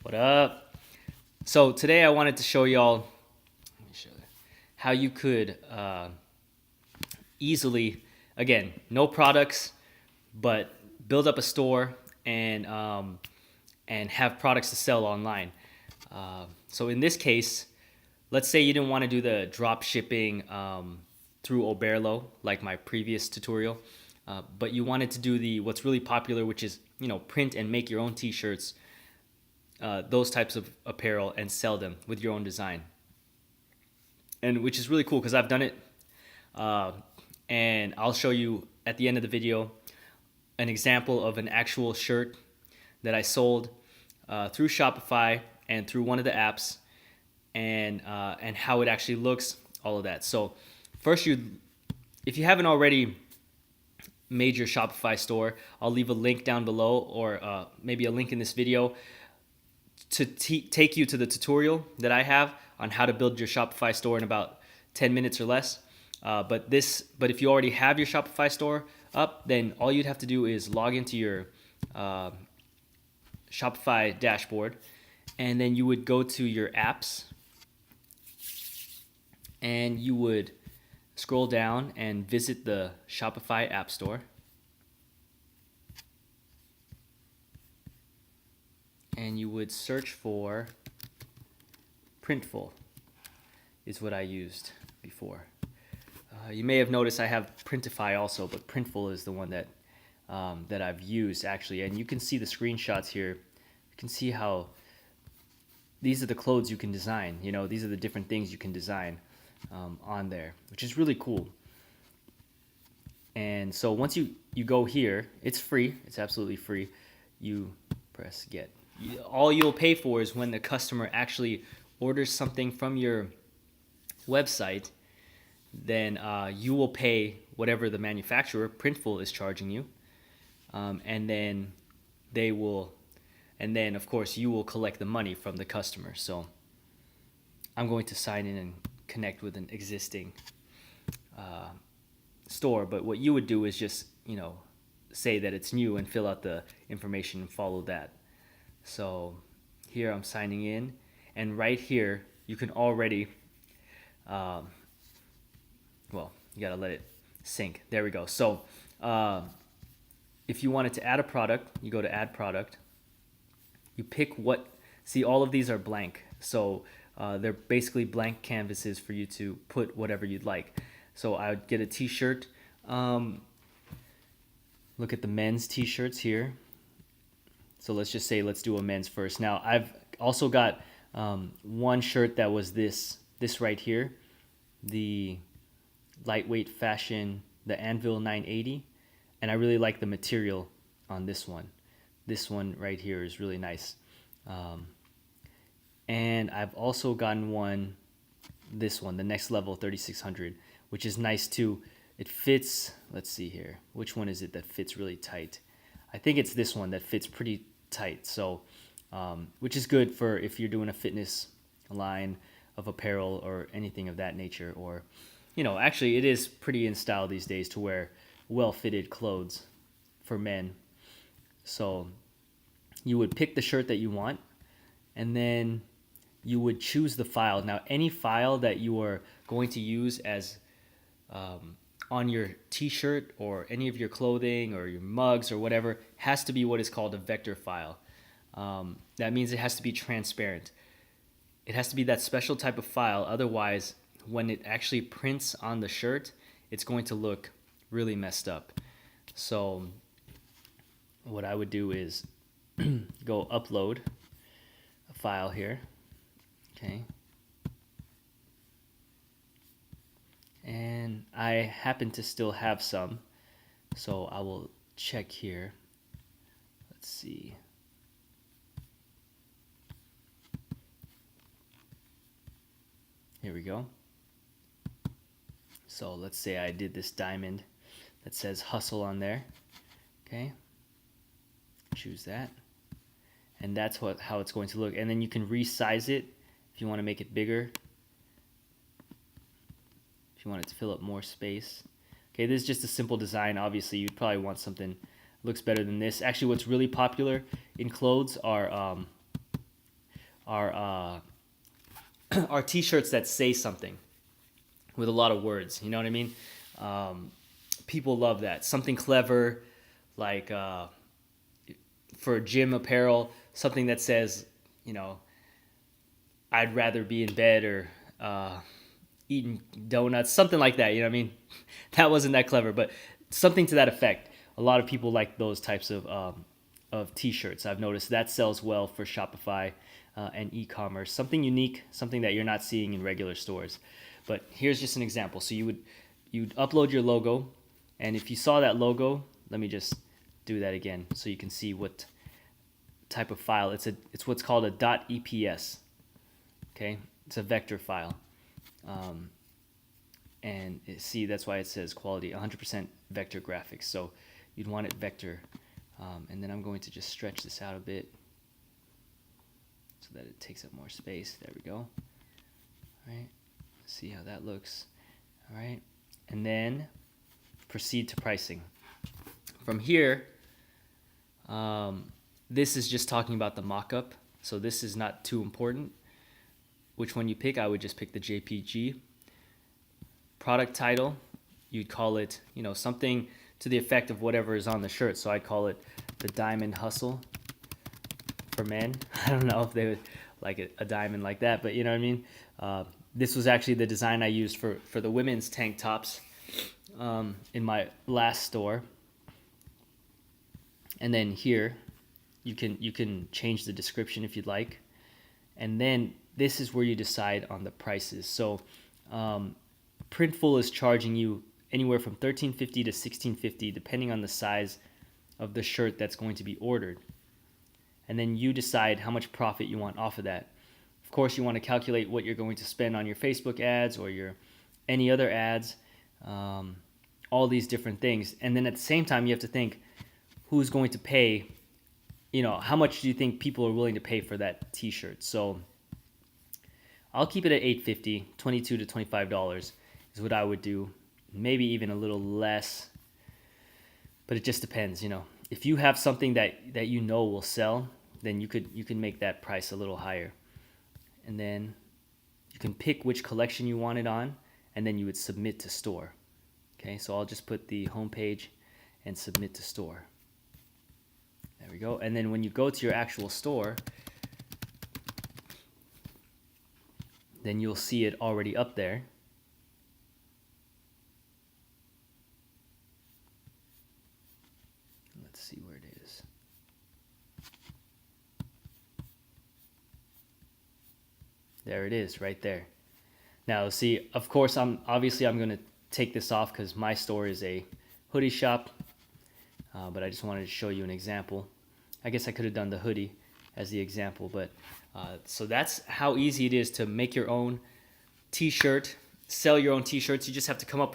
What up? So today I wanted to show y'all how you could easily, again, no products, but build up a store and have products to sell online. So in this case, let's say you didn't want to do the drop shipping through Oberlo like my previous tutorial, but you wanted to do the what's really popular, which is print and make your own T-shirts, those types of apparel, and sell them with your own design. And which is really cool because I've done it, and I'll show you at the end of the video an example of an actual shirt that I sold through Shopify and through one of the apps, and how it actually looks, all of that. So first, if you haven't already made your Shopify store, I'll leave a link down below, or maybe a link in this video to take you to the tutorial that I have on how to build your Shopify store in about 10 minutes or less. But if you already have your Shopify store up, then all you'd have to do is log into your Shopify dashboard, and then you would go to your apps, and you would scroll down and visit the Shopify App Store. And you would search for Printful, is what I used before. You may have noticed I have Printify also, but Printful is the one that I've used actually. And you can see the screenshots here. You can see how these are the clothes you can design. These are the different things you can design on there, which is really cool. And so once you go here, it's free. It's absolutely free. You press get. All you'll pay for is when the customer actually orders something from your website. Then you will pay whatever the manufacturer, Printful, is charging you, and then of course you will collect the money from the customer. So I'm going to sign in and connect with an existing store, but what you would do is just say that it's new and fill out the information and follow that. So here I'm signing in, and right here you can already you gotta let it sync. There we go. So if you wanted to add a product, you go to add product. You pick all of these are blank. So they're basically blank canvases for you to put whatever you'd like. So I would get a t-shirt. Look at the men's t-shirts here. So let's just say, let's do a men's first. Now I've also got one shirt that was this right here, the lightweight fashion, the Anvil 980, and I really like the material on this one. This one right here is really nice. And I've also gotten this one, the Next Level 3600, which is nice too. It fits, let's see here, which one is it that fits really tight? I think it's this one that fits pretty tight. So, which is good for if you're doing a fitness line of apparel or anything of that nature, or actually it is pretty in style these days to wear well-fitted clothes for men. So you would pick the shirt that you want, and then you would choose the file. Now any file that you are going to use as on your t-shirt or any of your clothing or your mugs or whatever has to be what is called a vector file. That means it has to be transparent. It has to be that special type of file, otherwise when it actually prints on the shirt, it's going to look really messed up. So what I would do is go upload a file here. Okay. And I happen to still have some, so I will check here. Let's see. Here we go. So let's say I did this diamond that says hustle on there. Okay. Choose that. And that's how it's going to look. And then you can resize it if you want to make it bigger. If you want it to fill up more space. Okay, this is just a simple design. Obviously, you'd probably want something looks better than this. Actually, what's really popular in clothes are are t-shirts that say something with a lot of words. You know what I mean? People love that. Something clever, like for gym apparel, something that says, you know, I'd rather be in bed or eating donuts, something like that. You know what I mean? That wasn't that clever, but something to that effect. A lot of people like those types of t-shirts. I've noticed that sells well for Shopify and e-commerce. Something unique, something that you're not seeing in regular stores. But here's just an example. So you'd upload your logo, and if you saw that logo, let me just do that again so you can see what type of file. It's what's called a .eps. Okay, it's a vector file. And see, that's why it says quality 100% vector graphics. So you'd want it vector. And then I'm going to just stretch this out a bit so that it takes up more space. There we go. All right, see how that looks. All right, and then proceed to pricing. From here, this is just talking about the mock-up, so this is not too important. Which one you pick, I would just pick the JPG. Product title, you'd call it, you know, something to the effect of whatever is on the shirt. So I'd call it the Diamond Hustle for men. I don't know if they would like a diamond like that, but you know what I mean? This was actually the design I used for the women's tank tops in my last store. And then here, you can change the description if you'd like. And then this is where you decide on the prices. So Printful is charging you anywhere from $13.50 to $16.50 depending on the size of the shirt that's going to be ordered. And then you decide how much profit you want off of that. Of course, you want to calculate what you're going to spend on your Facebook ads or your any other ads, all these different things. And then at the same time, you have to think who's going to pay, you know, how much do you think people are willing to pay for that t-shirt? So I'll keep it at $8.50, $22 to $25 is what I would do. Maybe even a little less, but it just depends, you know. If you have something that you know will sell, then you can make that price a little higher. And then you can pick which collection you want it on, and then you would submit to store. Okay, so I'll just put the home page and submit to store. There we go. And then when you go to your actual store, then you'll see it already up there. Let's see where it is. There it is, right there. Now, see, of course, I'm going to take this off because my store is a hoodie shop, but I just wanted to show you an example. I guess I could have done the hoodie as the example, but so that's how easy it is to make your own t-shirt, sell your own t-shirts. You just have to come up with